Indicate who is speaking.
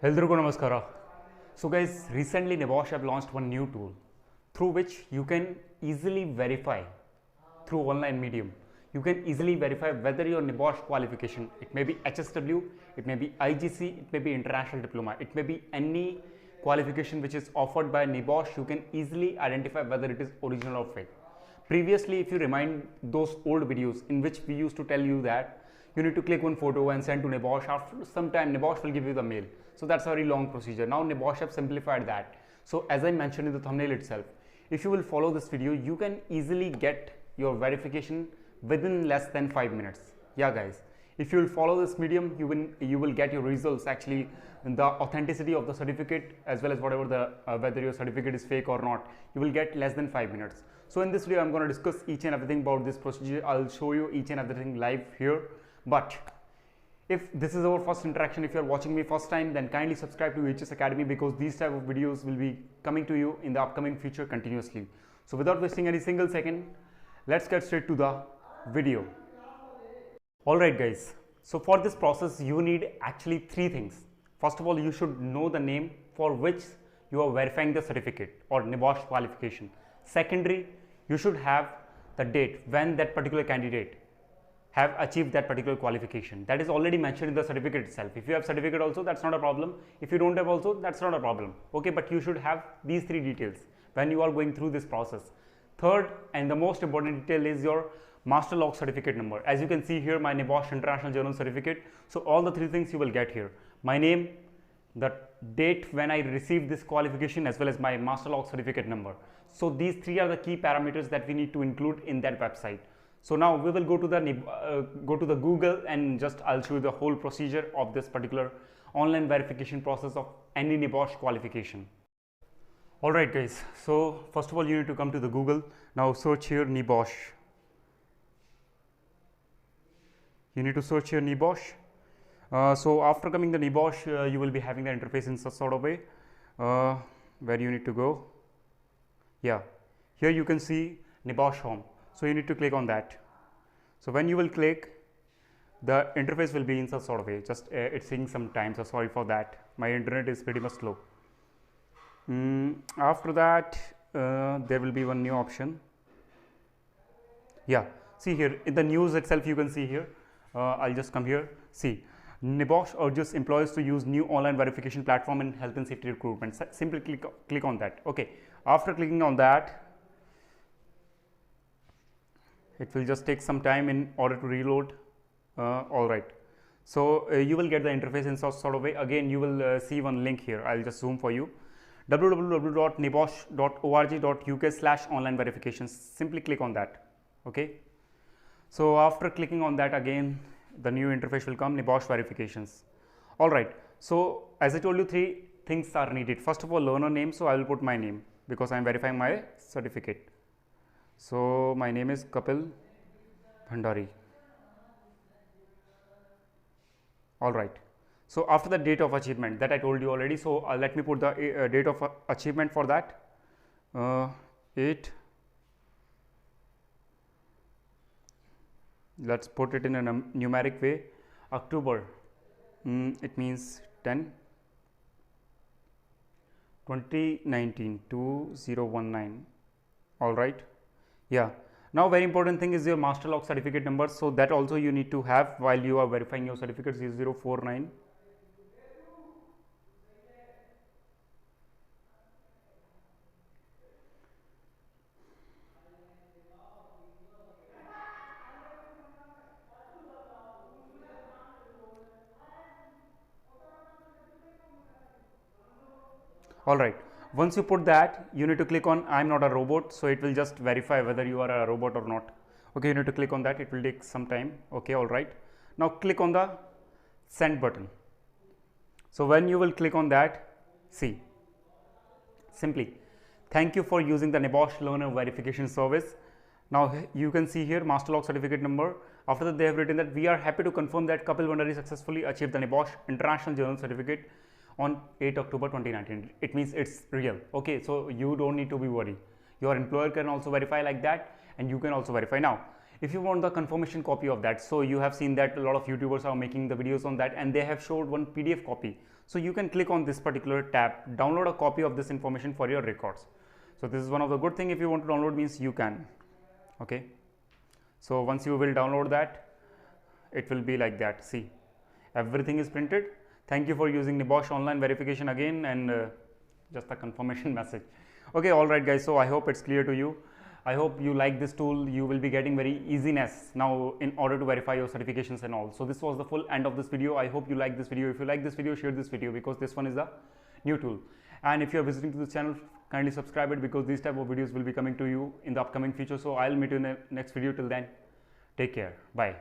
Speaker 1: Eldrigo Namaskara. So guys, recently NEBOSH have launched one new tool through which you can easily verify through online medium. You can easily verify whether your NEBOSH qualification, it may be HSW, it may be IGC, it may be international diploma, it may be any qualification which is offered by NEBOSH. You can easily identify whether it is original or fake. Previously, if you remind those old videos in which we used to tell you that you need to click one photo and send to NEBOSH, after some time NEBOSH will give you the mail. So that's a very long procedure. Now NEBOSH have simplified that. So as I mentioned in the thumbnail itself, if you will follow this video, you can easily get your verification within less than 5 minutes. Yeah guys, if you will follow this medium, you will get your results, actually the authenticity of the certificate as well as whatever the whether your certificate is fake or not, you will get less than 5 minutes. So in this video I'm going to discuss each and everything about this procedure. I'll show you each and everything live here. But if this is our first interaction, if you are watching me first time, then kindly subscribe to HS Academy, because these type of videos will be coming to you in the upcoming future continuously. So without wasting any single second, let's get straight to the video. Alright guys, so for this process you need actually 3 things. First of all, you should know the name for which you are verifying the certificate or NEBOSH qualification. Secondary, you should have the date when that particular candidate have achieved that particular qualification. That is already mentioned in the certificate itself. If you have certificate also, that's not a problem. If you don't have also, that's not a problem. Okay, but you should have these 3 details when you are going through this process. Third and the most important detail is your master log certificate number. As you can see here, my NEBOSH International Journal certificate. So all the 3 things you will get here: my name, the date when I received this qualification, as well as my master log certificate number. So these 3 are the key parameters that we need to include in that website. So now we will go to the Google and just I'll show you the whole procedure of this particular online verification process of any NEBOSH qualification. Alright guys, so first of all you need to come to the Google. Now search here NEBOSH. You need to search here NEBOSH. So after coming the NEBOSH, you will be having the interface in such sort of way where you need to go. Yeah, here you can see NEBOSH home. So you need to click on that. So when you will click, the interface will be in such sort of way. Just it's taking some time, so sorry for that. My internet is pretty much slow. After that, there will be one new option. Yeah, see here in the news itself, you can see here. I'll just come here. See, NEBOSH urges employers to use new online verification platform in health and safety recruitment. Simply click on that. Okay. After clicking on that, it will just take some time in order to reload. All right, so you will get the interface in such sort of way. Again, you will see one link here. I'll just zoom for you: www.nebosh.org.uk/online verifications. Simply click on that. Okay, so after clicking on that, again the new interface will come: NEBOSH verifications. All right, so as I told you, 3 things are needed. First of all, learner name. So I will put my name because I am verifying my certificate. So my name is Kapil Bhandari. All right. So after the date of achievement, that I told you already. So let me put the date of achievement for that. 8. Let's put it in a numeric way. October. It means 10. 2019 2019. All right. Yeah. Now very important thing is your master log certificate number. So that also you need to have while you are verifying your certificate. 0049. All right. Once you put that, you need to click on I'm not a robot. So it will just verify whether you are a robot or not. Okay, you need to click on that. It will take some time. Okay, all right. Now click on the send button. So when you will click on that, see, simply, thank you for using the NEBOSH learner verification service. Now you can see here master log certificate number. After that, they have written that we are happy to confirm that Kapil Bhandari successfully achieved the NEBOSH International Journal certificate on 8 October 2019. It means it's real. Okay, so you don't need to be worried. Your employer can also verify like that, and you can also verify. Now if you want the confirmation copy of that, so you have seen that a lot of YouTubers are making the videos on that and they have showed one PDF copy. So you can click on this particular tab, download a copy of this information for your records. So this is one of the good thing. If you want to download, means you can. Okay, so once you will download that, it will be like that. See, everything is printed. Thank you for using NEBOSH online verification again, and just a confirmation message. Okay, all right guys, so I hope it's clear to you. I hope you like this tool. You will be getting very easiness now in order to verify your certifications and all. So this was the full end of this video. I hope you like this video. If you like this video, share this video, because this one is a new tool. And if you are visiting to this channel, kindly subscribe it, because these type of videos will be coming to you in the upcoming future. So I'll meet you in the next video. Till then, take care. Bye.